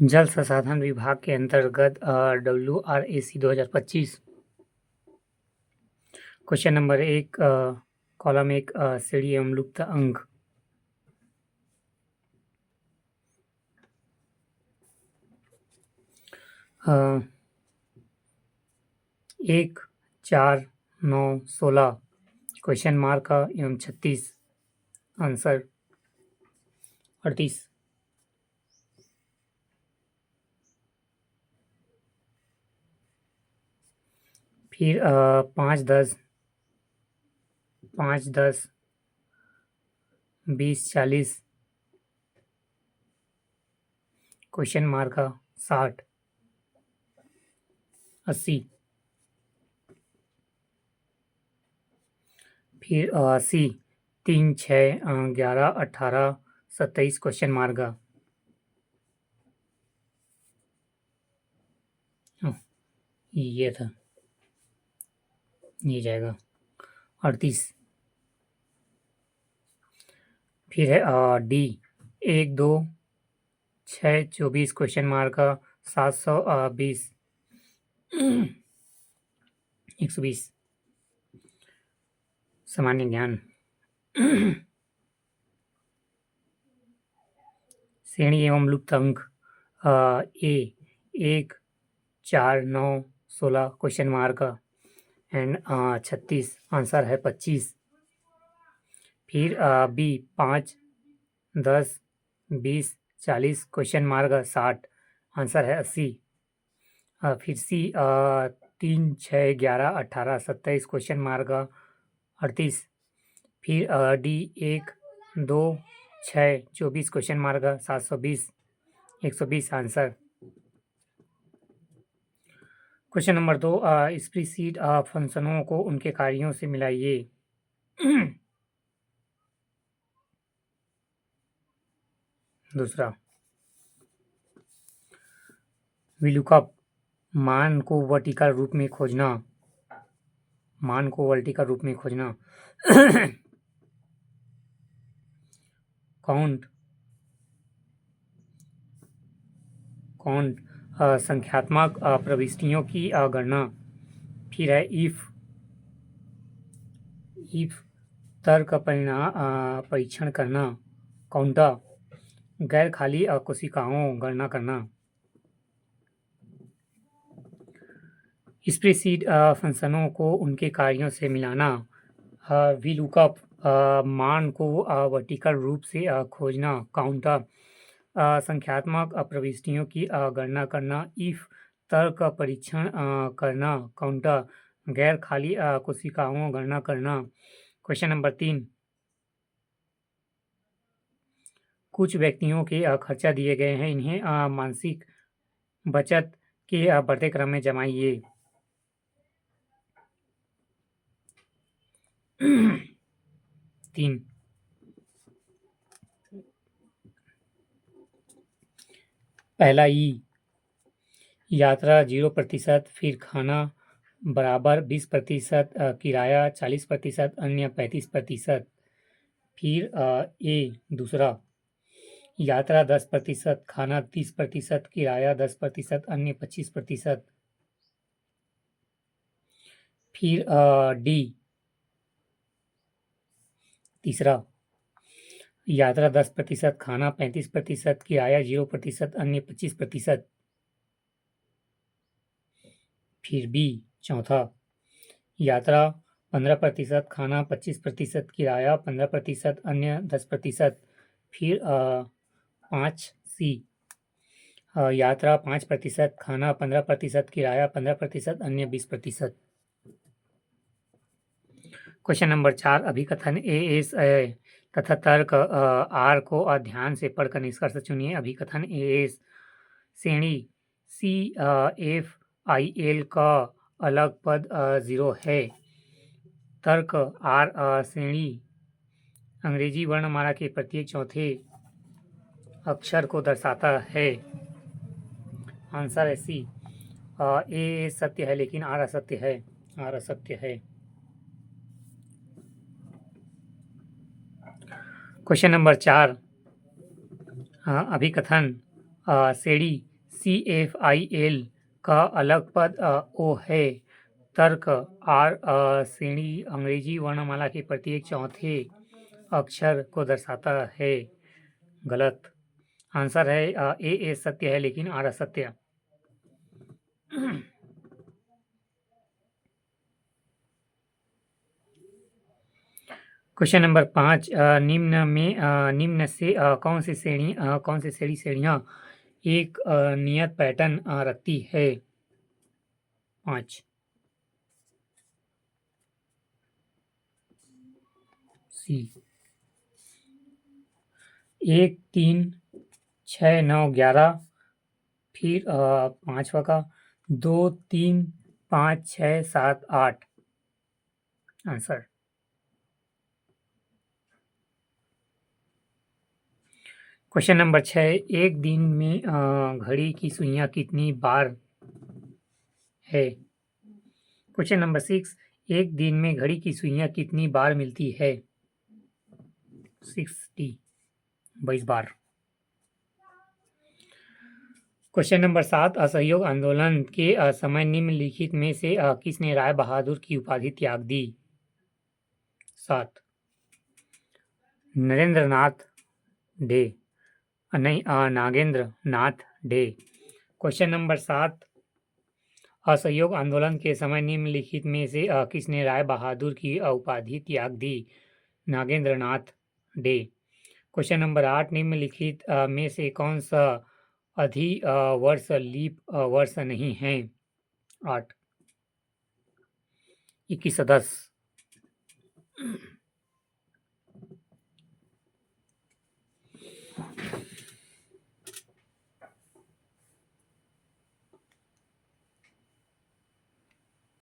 जल संसाधन विभाग के अंतर्गत WRAC 2025। क्वेश्चन नंबर 1, कॉलम 1, श्रेणी एवं लुप्त अंक। अ, 1, 4, 9, 16 क्वेश्चन मार्क एवं 36 आंसर 38। फिर 5, 10, 5, 10, 20, 40 क्वेश्चन मार्क 60, 80। फिर 80, 3, 6, 11, 18, 27 क्वेश्चन मार्क। ये था, ये जाएगा 38। फिर है डी, 1, 2, 6, 24 क्वेश्चन मार्क 720, 120 सामान्य ज्ञान। श्रेणी एवं लुप्त अंक ए, 1, 4, 9, 16 क्वेश्चन मार्क एंड 36 आंसर है 25। फिर बी, 5, 10, 20, 40 क्वेश्चन मार्क 60 आंसर है 80। फिर सी, 3, 6, 11, 18, 27 क्वेश्चन मार्क 38। फिर D, 1, 2, 6, 24 question mark 720, 120 answer. Question number 2, spreadsheet फंक्शनों को उनके कार्यों से मिलाइए। दूसरा, VLOOKUP मान को वर्टिकल रूप में खोजना, मान को वर्टिकल रूप में खोजना। काउंट, काउंट संख्यात्मक प्रविष्टियों की गणना। फिर है इफ, इफ तर्क परीक्षण करना। काउंटर गैर खाली कोशिकाओं गणना करना। स्प्रेडशीट फंक्शनों को उनके कार्यों से मिलाना। VLOOKUP मान को वर्टिकल रूप से खोजना। काउंटर संख्यात्मक प्रविष्टियों की गणना करना। इफ तर्क परीक्षण करना। काउंटर गैर खाली कोशिकाओं गणना करना। क्वेश्चन नंबर 3, कुछ व्यक्तियों के खर्चा दिए गए हैं, इन्हें मासिक बचत के बढ़ते क्रम में जमाइए। 3, पहला ई, यात्रा 0%, फिर खाना बराबर 20%, किराया 40%, अन्य 35%। फिर ए दूसरा, यात्रा 10%, खाना 30%, किराया 10%, अन्य 25%। फिर डी तीसरा, यात्रा 10%, खाना 35%, किराया 0%, अन्य 25%। फिर बी चौथा, यात्रा 15%, खाना 25%, किराया 15%, अन्य 10%। फिर 5 सी, यात्रा 5%, खाना 15%, किराया 15%, अन्य 20%। क्वेश्चन नंबर 4, अभिकथन ए एस तथा तर्क आर को ध्यान से पढ़कर निष्कर्ष चुनिए। अभिकथन ए एस, श्रेणी सी एफ आई एल का अलग पद 0 है। तर्क आर श्रेणी अंग्रेजी वर्णमाला के प्रत्येक चौथे अक्षर को दर्शाता है। आंसर है सी। ए सत्य है लेकिन आर असत्य है, आर असत्य है। क्वेश्चन नंबर 4, अभिकथन श्रेणी CFIL का अलग पद ओ है। तर्क आर श्रेणी अंग्रेजी वर्णमाला के प्रत्येक चौथे अक्षर को दर्शाता है। गलत। आंसर है ए सत्य है लेकिन आर असत्य। क्वेश्चन नंबर 5, निम्न से कौन सी श्रेणियाँ एक नियत पैटर्न रखती है। 5 सी 1 3 6 9 11, फिर 5वां का 2 3 5 6 7 8। आंसर। क्वेश्चन नंबर 6, एक दिन में घड़ी की सुइयां कितनी बार है। क्वेश्चन नंबर 6, एक दिन में घड़ी की सुइयां कितनी बार मिलती है। 60 22 बार। क्वेश्चन नंबर 7, असहयोग आंदोलन के समय निम्नलिखित में से किसने राय बहादुर की उपाधि त्याग दी। 7 नरेंद्र नाथ डे, नहीं नागेंद्र नाथ डे। क्वेश्चन नंबर 7, असहयोग आंदोलन के समय निम्नलिखित में से किसने राय बहादुर की उपाधि त्याग दी। नागेंद्र नाथ डे। क्वेश्चन नंबर 8, निम्नलिखित में से कौन सा वर्ष लीप वर्ष नहीं है। 8 21 10।